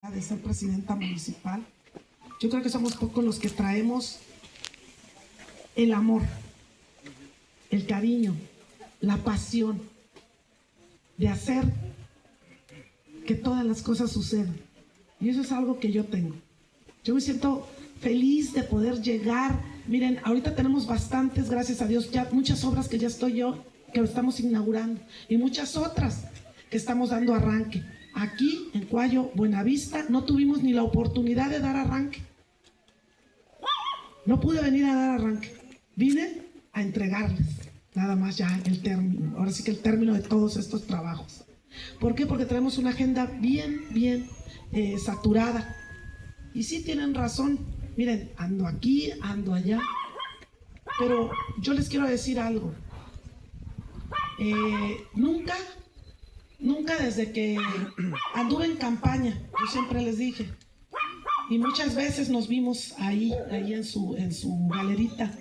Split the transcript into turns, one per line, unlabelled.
de ser presidenta municipal. Yo creo que somos pocos los que traemos el amor, el cariño, la pasión de hacer que todas las cosas sucedan. Y eso es algo que yo tengo. Yo me siento feliz de poder llegar. Miren, ahorita tenemos bastantes, gracias a Dios, ya muchas obras que ya estoy yo, que estamos inaugurando, y muchas otras que estamos dando arranque. Aquí en Cuayo, Buenavista, no tuvimos ni la oportunidad de dar arranque. No pude venir a dar arranque. Vine a entregarles nada más ya el término. Ahora sí que el término de todos estos trabajos. ¿Por qué? Porque tenemos una agenda bien saturada. Y sí tienen razón. Miren, ando aquí, ando allá. Pero yo les quiero decir algo. Nunca desde que anduve en campaña, yo siempre les dije, y muchas veces nos vimos ahí en su galerita,